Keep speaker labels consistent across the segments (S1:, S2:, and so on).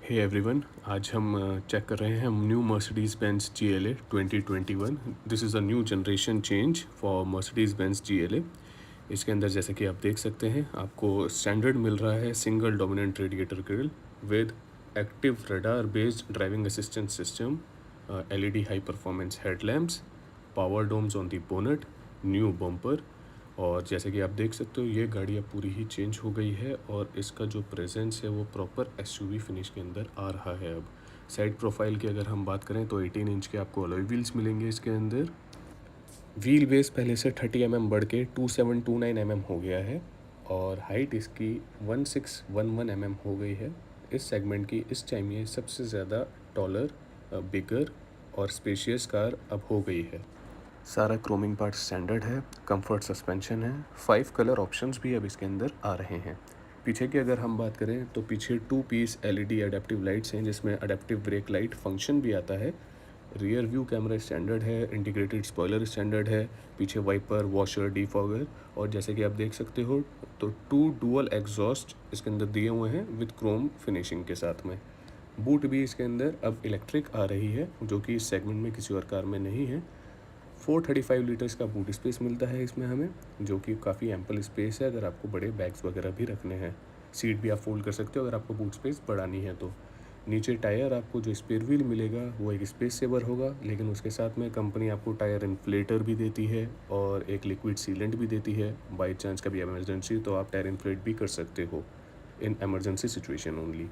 S1: Hey everyone, आज हम check कर रहे हैं new Mercedes Benz GLA 2021। This is a new generation change for Mercedes Benz GLA। इसके अंदर जैसे कि आप देख सकते हैं, आपको स्टैंडर्ड मिल रहा है single dominant radiator grille with active radar based driving assistant system, LED high performance headlamps, power domes on the bonnet, new bumper. और जैसे कि आप देख सकते हो, ये गाड़ी अब पूरी ही चेंज हो गई है और इसका जो प्रेजेंस है वो प्रॉपर SUV फिनिश के अंदर आ रहा है। अब साइड प्रोफाइल की अगर हम बात करें तो 18 इंच के आपको अलॉय व्हील्स मिलेंगे इसके अंदर। व्हील बेस पहले से 30 बढ़ के 2729 हो गया है और हाइट इसकी 1611 हो गई है। इस सेगमेंट की इस टाइम ये सबसे ज़्यादा टॉलर, बिगर और स्पेशियस कार अब हो गई है। सारा क्रोमिंग पार्ट स्टैंडर्ड है, कंफर्ट सस्पेंशन है, 5 कलर ऑप्शंस भी अब इसके अंदर आ रहे हैं। पीछे की अगर हम बात करें तो पीछे 2 पीस LED अडेप्टिव लाइट्स हैं, जिसमें अडेप्टिव ब्रेक लाइट फंक्शन भी आता है। रियर व्यू कैमरा स्टैंडर्ड है, इंटीग्रेटेड स्पॉयलर स्टैंडर्ड है, पीछे वाइपर, वॉशर, डिफॉगर और जैसे कि आप देख सकते हो तो 2 डुअल एग्जॉस्ट इसके अंदर दिए हुए हैं विद क्रोम फिनिशिंग के साथ में। बूट भी इसके अंदर अब इलेक्ट्रिक आ रही है, जो कि इस सेगमेंट में किसी और कार में नहीं है। 435 लीटर्स का बूट स्पेस मिलता है इसमें हमें, जो कि काफ़ी एम्पल स्पेस है अगर आपको बड़े बैग्स वगैरह भी रखने हैं। सीट भी आप फोल्ड कर सकते हो अगर आपको बूट स्पेस बढ़ानी है तो। नीचे टायर आपको जो स्पेयर व्हील मिलेगा वो एक स्पेस सेवर होगा, लेकिन उसके साथ में कंपनी आपको टायर इन्फ्लेटर भी देती है और एक लिक्विड सीलेंट भी देती है। बाई चांस कभी एमरजेंसी तो आप टायर इन्फ्लेट भी कर सकते हो, in emergency situation only.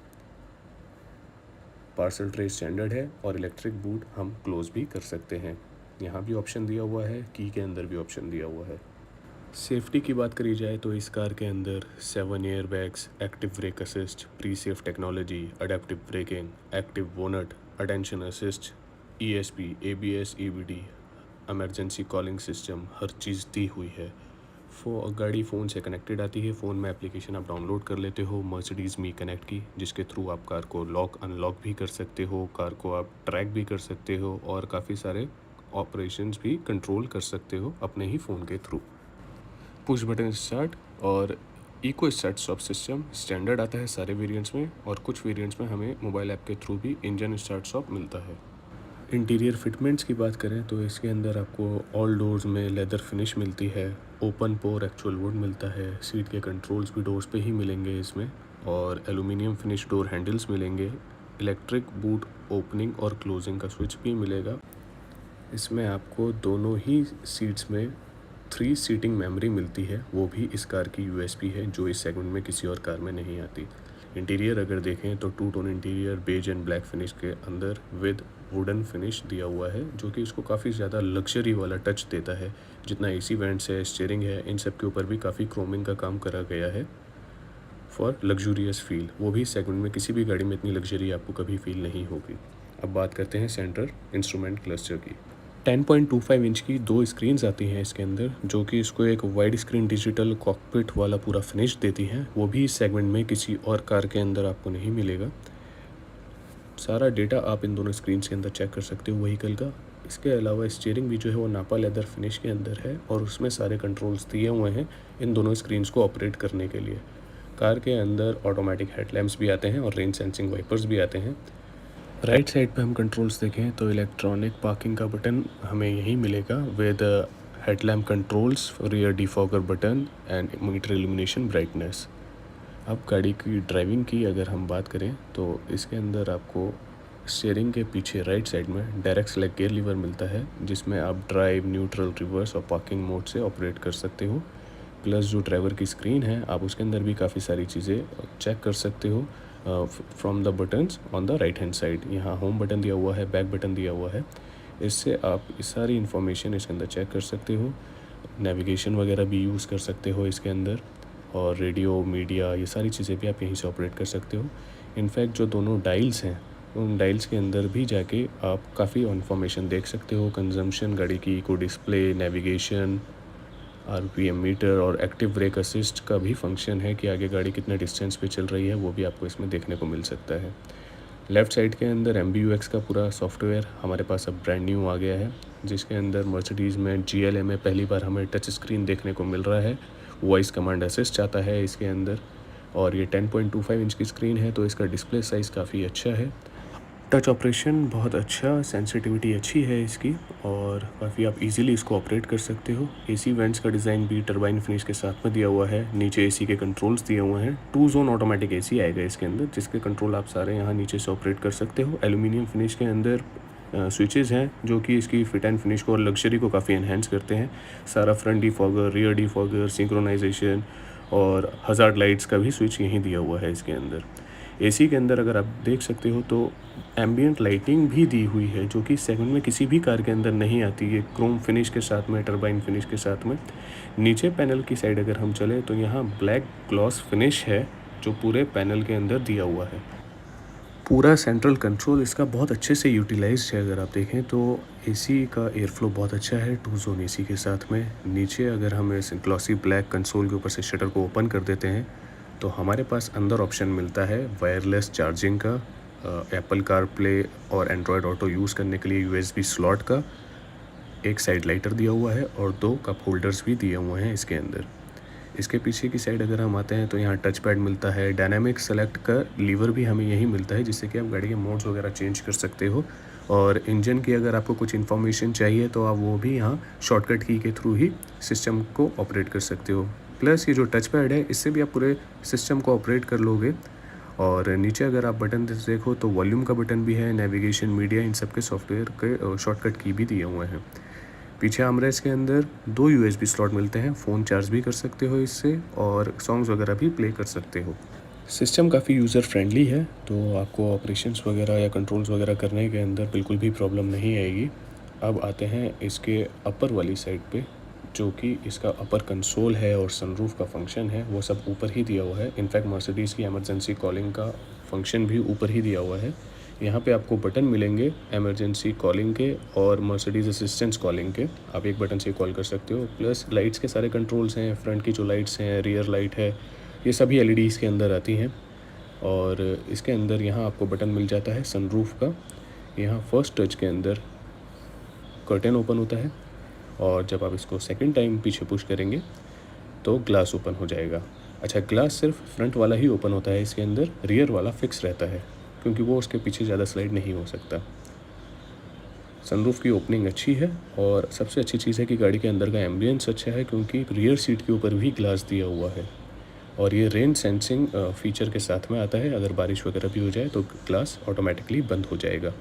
S1: Parcel tray standard है और इलेक्ट्रिक बूट हम क्लोज भी कर सकते हैं। यहाँ भी ऑप्शन दिया हुआ है, की के अंदर भी ऑप्शन दिया हुआ है। सेफ्टी की बात करी जाए तो इस कार के अंदर 7 air bags, active brake assist, pre safe technology, adaptive braking, active bonnet, attention assist, ESP, ABS, EBD, emergency calling system, हर चीज़ दी हुई है। गाड़ी फ़ोन से कनेक्टेड आती है। फ़ोन में एप्लीकेशन आप डाउनलोड कर लेते हो मर्सिडीज़ मी कनेक्ट की, जिसके थ्रू आप कार को लॉक अनलॉक भी कर सकते हो, कार को आप ट्रैक भी कर सकते हो और काफ़ी सारे ऑपरेशंस भी कंट्रोल कर सकते हो अपने ही फ़ोन के थ्रू। पुश बटन स्टार्ट और eco start stop system standard आता है सारे वेरिएंट्स में, और कुछ वेरिएंट्स में हमें मोबाइल ऐप के थ्रू भी इंजन स्टार्ट स्टॉप मिलता है। इंटीरियर फिटमेंट्स की बात करें तो इसके अंदर आपको ऑल डोर्स में लेदर फिनिश मिलती है, ओपन पोर एक्चुअल वुड मिलता है, सीट के कंट्रोल्स भी डोर्स पे ही मिलेंगे इसमें, और एलुमिनियम फिनिश डोर हैंडल्स मिलेंगे। इलेक्ट्रिक बूट ओपनिंग और क्लोजिंग का स्विच भी मिलेगा। इसमें आपको दोनों ही सीट्स में 3 सीटिंग मेमोरी मिलती है, वो भी इस कार की USP है जो इस सेगमेंट में किसी और कार में नहीं आती। इंटीरियर अगर देखें तो 2 tone interior beige and black finish के अंदर विद वुडन फिनिश दिया हुआ है, जो कि इसको काफ़ी ज़्यादा लग्जरी वाला टच देता है। जितना AC वेंट्स है, स्टीयरिंग है, इन सब के ऊपर भी काफ़ी क्रोमिंग का काम करा गया है फॉर लग्जूरियस फील। वो भी सेगमेंट में किसी भी गाड़ी में इतनी लग्जरी आपको कभी फील नहीं होगी। अब बात करते हैं सेंटर इंस्ट्रूमेंट क्लस्टर की। 10.25 इंच की 2 स्क्रीन्स आती हैं इसके अंदर, जो कि इसको एक वाइड स्क्रीन डिजिटल कॉकपिट वाला पूरा फिनिश देती हैं। वो भी इस सेगमेंट में किसी और कार के अंदर आपको नहीं मिलेगा। सारा डेटा आप इन दोनों स्क्रीन्स के अंदर चेक कर सकते हो व्हीकल का। इसके अलावा स्टीयरिंग भी जो है वो नापा लेदर फिनिश के अंदर है और उसमें सारे कंट्रोल्स दिए हुए हैं इन दोनों स्क्रीन्स को ऑपरेट करने के लिए। कार के अंदर ऑटोमेटिक हेडलैम्प्स भी आते हैं और रेन सेंसिंग वाइपर्स भी आते हैं। राइट साइड पे हम कंट्रोल्स देखें तो इलेक्ट्रॉनिक पार्किंग का बटन हमें यही मिलेगा with headlamp controls, rear defogger button and meter illumination brightness. अब गाड़ी की ड्राइविंग की अगर हम बात करें तो इसके अंदर आपको स्टीयरिंग के पीछे राइट साइड में डायरेक्ट सेलेक्ट गियर लीवर मिलता है, जिसमें आप ड्राइव, न्यूट्रल, रिवर्स और पार्किंग मोड से ऑपरेट कर सकते हो। प्लस जो ड्राइवर की स्क्रीन है, आप उसके अंदर भी काफ़ी सारी चीज़ें चेक कर सकते हो from the buttons on the right hand side. यहाँ होम बटन दिया हुआ है, बैक बटन दिया हुआ है, इससे आप इस सारी इन्फॉर्मेशन इसके अंदर चेक कर सकते हो। नेविगेशन वगैरह भी यूज़ कर सकते हो इसके अंदर, और रेडियो, मीडिया, ये सारी चीज़ें भी आप यहीं से ऑपरेट कर सकते हो। इनफैक्ट जो दोनों डायल्स हैं, उन डायल्स के अंदर भी जाके आप काफ़ी इन्फॉर्मेशन देख सकते हो। कंजम्पशन, गाड़ी की eco display, navigation, RPM meter और एक्टिव ब्रेक असिस्ट का भी फंक्शन है कि आगे गाड़ी कितने डिस्टेंस पे चल रही है, वो भी आपको इसमें देखने को मिल सकता है। लेफ़्ट साइड के अंदर MBUX का पूरा सॉफ्टवेयर हमारे पास अब ब्रांड न्यू आ गया है, जिसके अंदर मर्सिडीज़ में GLA में पहली बार हमें टच स्क्रीन देखने को मिल रहा है। वॉइस कमांड असिस्ट आता है इसके अंदर। और ये 10.25 इंच की स्क्रीन है, तो इसका डिस्प्ले साइज़ काफ़ी अच्छा है। टच ऑपरेशन बहुत अच्छा, सेंसिटिविटी अच्छी है इसकी और काफ़ी आप इजीली इसको ऑपरेट कर सकते हो। एसी वेंट्स का डिज़ाइन भी टरबाइन फिनिश के साथ में दिया हुआ है। नीचे एसी के कंट्रोल्स दिए हुए हैं। 2 ज़ोन ऑटोमेटिक एसी आएगा इसके अंदर, जिसके कंट्रोल आप सारे यहाँ नीचे से ऑपरेट कर सकते हो। एल्यूमिनियम फिनिश के अंदर स्विचेस हैं जो कि इसकी फिट एंड फिनिश को और लग्जरी को काफ़ी एनहेंस करते हैं। सारा front defogger, rear defogger, synchronisation और हज़ार्ड लाइट्स का भी स्विच यहीं दिया हुआ है इसके अंदर। एसी के अंदर अगर आप देख सकते हो तो एम्बियंट लाइटिंग भी दी हुई है, जो कि सेगमेंट में किसी भी कार के अंदर नहीं आती है। क्रोम फिनिश के साथ में, टरबाइन फिनिश के साथ में। नीचे पैनल की साइड अगर हम चले तो यहाँ ब्लैक ग्लॉस फिनिश है जो पूरे पैनल के अंदर दिया हुआ है। पूरा सेंट्रल कंट्रोल इसका बहुत अच्छे से यूटिलाइज्ड है। अगर आप देखें तो एसी का एयर फ्लो बहुत अच्छा है 2 ज़ोन एसी के साथ में। नीचे अगर हम इस ग्लॉसी ब्लैक कंसोल के ऊपर से शटर को ओपन कर देते हैं तो हमारे पास अंदर ऑप्शन मिलता है वायरलेस चार्जिंग का, एप्पल कार प्ले और एंड्रॉयड ऑटो यूज़ करने के लिए यूएसबी स्लॉट का, एक साइड लाइटर दिया हुआ है और 2 कप होल्डर्स भी दिए हुए हैं इसके अंदर। इसके पीछे की साइड अगर हम आते हैं तो यहाँ टच पैड मिलता है। डायनामिक सेलेक्ट का लीवर भी हमें यहीं मिलता है, जिससे कि आप गाड़ी के मोड्स वगैरह चेंज कर सकते हो। और इंजन की अगर आपको कुछ इन्फॉर्मेशन चाहिए तो आप वो भी यहाँ शॉर्टकट की के थ्रू ही सिस्टम को ऑपरेट कर सकते हो। प्लस ये जो टच पैड है इससे भी आप पूरे सिस्टम को ऑपरेट कर लोगे। और नीचे अगर आप बटन देखो तो वॉल्यूम का बटन भी है, नेविगेशन, मीडिया, इन सब के सॉफ्टवेयर के शॉर्टकट की भी दिए हुए हैं। पीछे आर्मरेस्ट के अंदर 2 यूएसबी स्लॉट मिलते हैं। फ़ोन चार्ज भी कर सकते हो इससे और सॉन्ग्स वगैरह भी प्ले कर सकते हो। सिस्टम काफ़ी यूज़र फ्रेंडली है, तो आपको ऑपरेशंस वगैरह या कंट्रोल्स वगैरह करने के अंदर बिल्कुल भी प्रॉब्लम नहीं आएगी। अब आते हैं इसके अपर वाली साइड पे, जो कि इसका अपर कंसोल है और सनरूफ का फंक्शन है वो सब ऊपर ही दिया हुआ है। इनफैक्ट मर्सिडीज़ की इमरजेंसी कॉलिंग का फंक्शन भी ऊपर ही दिया हुआ है। यहाँ पे आपको बटन मिलेंगे इमरजेंसी कॉलिंग के और मर्सिडीज़ असिस्टेंस कॉलिंग के। आप एक बटन से कॉल कर सकते हो। प्लस लाइट्स के सारे कंट्रोल्स हैं, फ्रंट की जो लाइट्स हैं, रियर लाइट है, ये सभी एलईडीज़ के अंदर आती हैं। और इसके अंदर यहाँ आपको बटन मिल जाता है सनरूफ का। यहाँ फर्स्ट टच के अंदर कर्टेन ओपन होता है और जब आप इसको सेकंड टाइम पीछे पुश करेंगे तो ग्लास ओपन हो जाएगा। अच्छा, ग्लास सिर्फ फ्रंट वाला ही ओपन होता है इसके अंदर, रियर वाला फिक्स रहता है क्योंकि वो उसके पीछे ज़्यादा स्लाइड नहीं हो सकता। सनरूफ की ओपनिंग अच्छी है और सबसे अच्छी चीज़ है कि गाड़ी के अंदर का एम्बियंस अच्छा है क्योंकि रियर सीट के ऊपर भी ग्लास दिया हुआ है और ये रेन सेंसिंग फीचर के साथ में आता है। अगर बारिश वगैरह भी हो जाए तो ग्लास ऑटोमेटिकली बंद हो जाएगा।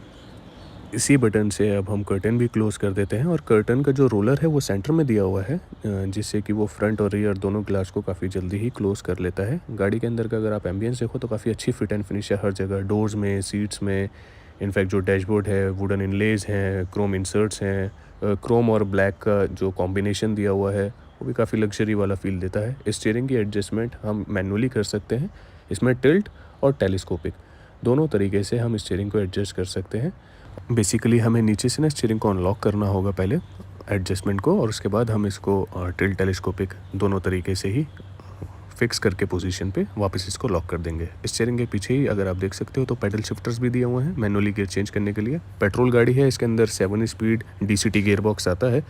S1: इसी बटन से अब हम कर्टन भी क्लोज़ कर देते हैं और कर्टन का जो रोलर है वो सेंटर में दिया हुआ है, जिससे कि वो फ्रंट और रियर दोनों ग्लास को काफ़ी जल्दी ही क्लोज़ कर लेता है। गाड़ी के अंदर का अगर आप एम्बियंस देखो तो काफ़ी अच्छी फिट एंड फिनिश है हर जगह, डोर्स में, सीट्स में। इनफैक्ट जो डैशबोर्ड है वुडन इनलेज हैं, क्रोम इंसर्ट्स हैं, क्रोम और ब्लैक का जो कॉम्बिनेशन दिया हुआ है वो भी काफ़ी लग्जरी वाला फील देता है। स्टीयरिंग की एडजस्टमेंट हम मैनुअली कर सकते हैं। इसमें टिल्ट और टेलीस्कोपिक दोनों तरीके से हम स्टीयरिंग को एडजस्ट कर सकते हैं। बेसिकली हमें नीचे से ना स्टीयरिंग को अनलॉक करना होगा पहले एडजस्टमेंट को, और उसके बाद हम इसको टिल्ट टेलीस्कोपिक दोनों तरीके से ही फिक्स करके पोजीशन पे वापस इसको लॉक कर देंगे। स्टीयरिंग के पीछे ही अगर आप देख सकते हो तो पेडल शिफ्टर्स भी दिए हुए हैं मैनुअली गियर चेंज करने के लिए। पेट्रोल गाड़ी है, इसके अंदर 7 स्पीड डीसीटी गियर बॉक्स आता है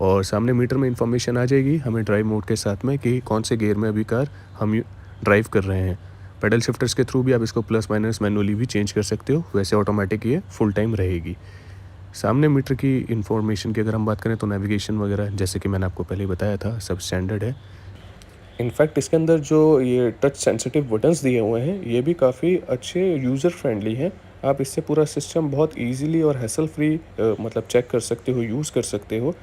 S1: और सामने मीटर में इंफॉर्मेशन आ जाएगी हमें ड्राइव मोड के साथ में कि कौन से गियर में अभी कार हम ड्राइव कर रहे हैं। पेडल शिफ्टर्स के थ्रू भी आप इसको प्लस माइनस मैनुअली भी चेंज कर सकते हो, वैसे ऑटोमेटिक ये फुल टाइम रहेगी। सामने मीटर की इन्फॉर्मेशन की अगर हम बात करें तो नेविगेशन वगैरह जैसे कि मैंने आपको पहले ही बताया था सब स्टैंडर्ड है। इनफैक्ट इसके अंदर जो ये टच सेंसिटिव बटन्स दिए हुए हैं ये भी काफ़ी अच्छे यूज़र फ्रेंडली हैं। आप इससे पूरा सिस्टम बहुत इजीली और हैसल फ्री मतलब चेक कर सकते हो, यूज़ कर सकते हो।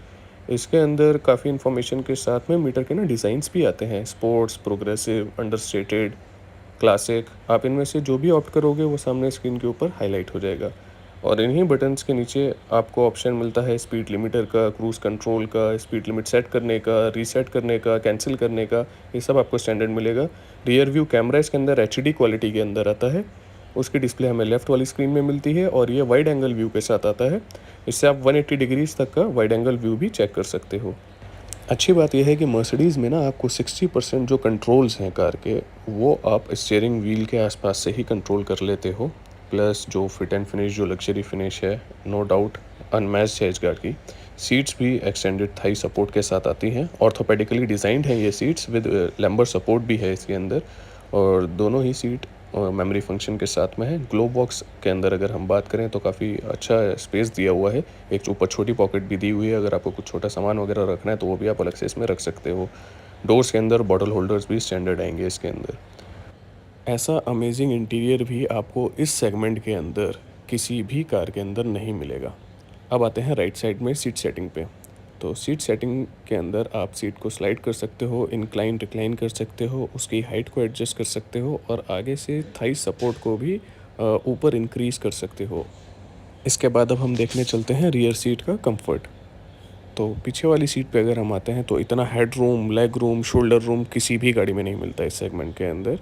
S1: इसके अंदर काफ़ी इन्फॉर्मेशन के साथ में मीटर के ना डिज़ाइंस भी आते हैं, स्पोर्ट्स, प्रोग्रेसिव, अंडरस्टेटेड, क्लासिक। आप इनमें से जो भी ऑप्ट करोगे वो सामने स्क्रीन के ऊपर हाईलाइट हो जाएगा। और इन्हीं बटन्स के नीचे आपको ऑप्शन मिलता है स्पीड लिमिटर का, क्रूज़ कंट्रोल का, स्पीड लिमिट सेट करने का, रीसेट करने का, कैंसिल करने का, ये सब आपको स्टैंडर्ड मिलेगा। रियर व्यू कैमरा इसके अंदर एचडी क्वालिटी के अंदर आता है। उसकी डिस्प्ले हमें लेफ़्ट वाली स्क्रीन में मिलती है और ये वाइड एंगल व्यू के साथ आता है। इससे आप 180 डिग्रीज तक का वाइड एंगल व्यू भी चेक कर सकते हो। अच्छी बात यह है कि मर्सिडीज़ में ना आपको 60% जो कंट्रोल्स हैं कार के वो आप स्टीयरिंग व्हील के आसपास से ही कंट्रोल कर लेते हो। प्लस जो फिट एंड फिनिश, जो लग्जरी फिनिश है, नो डाउट अनमैच्ड है इस गाड़ी की। सीट्स भी एक्सटेंडेड थाई सपोर्ट के साथ आती हैं, ऑर्थोपेडिकली डिज़ाइंड हैं ये सीट्स विद लैम्बर सपोर्ट भी है इसके अंदर। और दोनों ही सीट मेमोरी फंक्शन के साथ में है। ग्लोव बॉक्स के अंदर अगर हम बात करें तो काफ़ी अच्छा स्पेस दिया हुआ है। एक ऊपर छोटी पॉकेट भी दी हुई है, अगर आपको कुछ छोटा सामान वगैरह रखना है तो वो भी आप अलग से इसमें रख सकते हो। डोर्स के अंदर बॉटल होल्डर्स भी स्टैंडर्ड आएंगे इसके अंदर। ऐसा अमेजिंग इंटीरियर भी आपको इस सेगमेंट के अंदर किसी भी कार के अंदर नहीं मिलेगा। अब आते हैं राइट साइड में सीट सेटिंग पे। तो सीट सेटिंग के अंदर आप सीट को स्लाइड कर सकते हो, इंक्लाइन रिक्लाइन कर सकते हो, उसकी हाइट को एडजस्ट कर सकते हो और आगे से थाई सपोर्ट को भी ऊपर इंक्रीज़ कर सकते हो। इसके बाद अब हम देखने चलते हैं रियर सीट का कंफर्ट। तो पीछे वाली सीट पे अगर हम आते हैं तो इतना head room, leg room, shoulder room किसी भी गाड़ी में नहीं मिलता इस सेगमेंट के अंदर।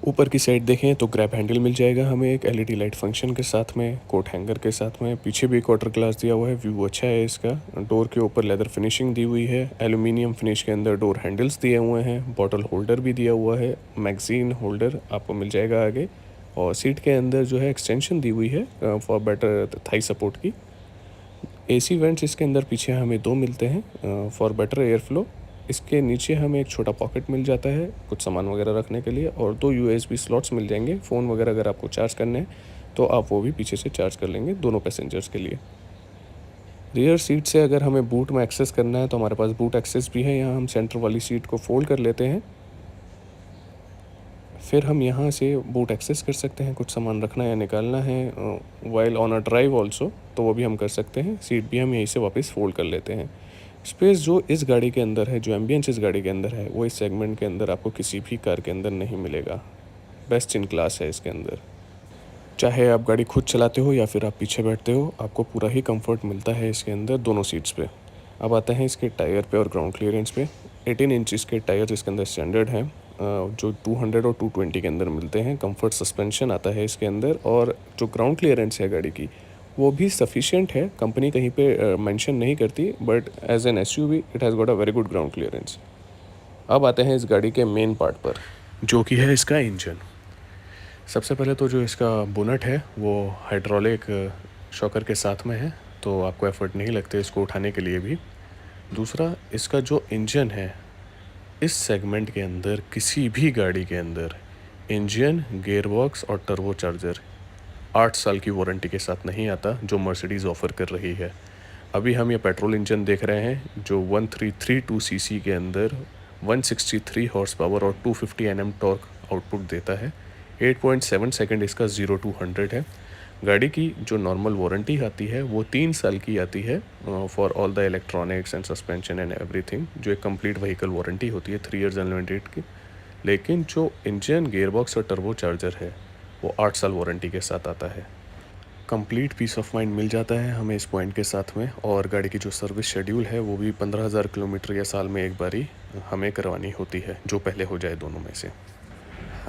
S1: ऊपर की साइड देखें तो ग्रैब हैंडल मिल जाएगा हमें एक एलईडी लाइट फंक्शन के साथ में, कोट हैंगर के साथ में। पीछे भी एक वाटर ग्लास दिया हुआ है, व्यू अच्छा है इसका। डोर के ऊपर लेदर फिनिशिंग दी हुई है, एल्यूमिनियम फिनिश के अंदर डोर हैंडल्स दिए हुए हैं, बॉटल होल्डर भी दिया हुआ है, मैगजीन होल्डर आपको मिल जाएगा आगे। और सीट के अंदर जो है एक्सटेंशन दी हुई है फॉर बेटर थाई सपोर्ट की। एसी वेंट्स इसके अंदर पीछे हमें दो मिलते हैं फॉर बेटर एयर फ्लो। इसके नीचे हमें एक छोटा पॉकेट मिल जाता है कुछ सामान वगैरह रखने के लिए, और दो यूएसबी स्लॉट्स मिल जाएंगे। फ़ोन वगैरह अगर आपको चार्ज करने हैं तो आप वो भी पीछे से चार्ज कर लेंगे दोनों पैसेंजर्स के लिए। रियर सीट से अगर हमें बूट में एक्सेस करना है तो हमारे पास बूट एक्सेस भी है। यहाँ हम सेंटर वाली सीट को फोल्ड कर लेते हैं, फिर हम यहाँ से बूट एक्सेस कर सकते हैं। कुछ सामान रखना या निकालना है while on a drive also तो वो भी हम कर सकते हैं। सीट भी हम यहीं से वापस फोल्ड कर लेते हैं। स्पेस जो इस गाड़ी के अंदर है, जो एम्बियंस इस गाड़ी के अंदर है, वो इस सेगमेंट के अंदर आपको किसी भी कार के अंदर नहीं मिलेगा। बेस्ट इन क्लास है इसके अंदर। चाहे आप गाड़ी खुद चलाते हो या फिर आप पीछे बैठते हो, आपको पूरा ही कंफर्ट मिलता है इसके अंदर दोनों सीट्स पे। अब आते हैं इसके टायर पे और ग्राउंड क्लियरेंस पे। 18 इंचज़ के टायर इसके अंदर स्टैंडर्ड हैं जो 200 और 220 के अंदर मिलते हैं। कंफर्ट सस्पेंशन आता है इसके अंदर, और जो ग्राउंड क्लियरेंस है गाड़ी की वो भी सफिशिएंट है। कंपनी कहीं पे मेंशन नहीं करती, but as an SUV it has got a very good ground clearance. अब आते हैं इस गाड़ी के मेन पार्ट पर, जो कि है इसका इंजन। सबसे पहले तो जो इसका बोनट है वो हाइड्रोलिक शॉकर के साथ में है, तो आपको एफर्ट नहीं लगते इसको उठाने के लिए भी। दूसरा, इसका जो इंजन है इस सेगमेंट के अंदर किसी भी गाड़ी के अंदर इंजन, गियरबॉक्स और टर्बो चार्जर 8 साल की वारंटी के साथ नहीं आता जो मर्सिडीज़ ऑफ़र कर रही है। अभी हम ये पेट्रोल इंजन देख रहे हैं जो 1332 सीसी के अंदर 163 हॉर्स पावर और 250 Nm टॉर्क आउटपुट देता है। 8.7 सेकंड इसका 0 to 100 है। गाड़ी की जो नॉर्मल वारंटी आती है वो 3 साल की आती है for all the electronics and suspension and everything, जो एक कंप्लीट व्हीकल वारंटी होती है 3 इयर्स अनलिमिटेड की। लेकिन जो इंजन, गियरबॉक्स और टर्बो चार्जर है वो 8 साल वारंटी के साथ आता है। कंप्लीट पीस ऑफ माइंड मिल जाता है हमें इस पॉइंट के साथ में, और गाड़ी की जो सर्विस शेड्यूल है वो भी 15,000 किलोमीटर या साल में एक बारी हमें करवानी होती है, जो पहले हो जाए दोनों में से।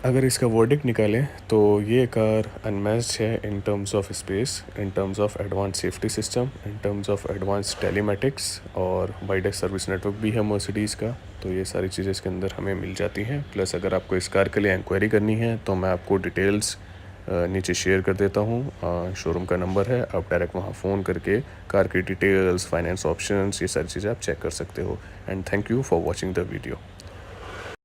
S1: अगर इसका वर्डिक्ट निकालें तो ये कार अनमैच्ड है in terms of space, in terms of advance safety system, in terms of advance telematics, और वाइड सर्विस नेटवर्क भी है मर्सिडीज़ का। तो ये सारी चीज़ें इसके अंदर हमें मिल जाती हैं। प्लस अगर आपको इस कार के लिए इंक्वायरी करनी है तो मैं आपको डिटेल्स नीचे शेयर कर देता हूँ। शोरूम का नंबर है, आप डायरेक्ट वहाँ फ़ोन करके कार की डिटेल्स, फाइनेंस ऑप्शंस, ये सारी चीज़ें आप चेक कर सकते हो। And thank you for watching the video.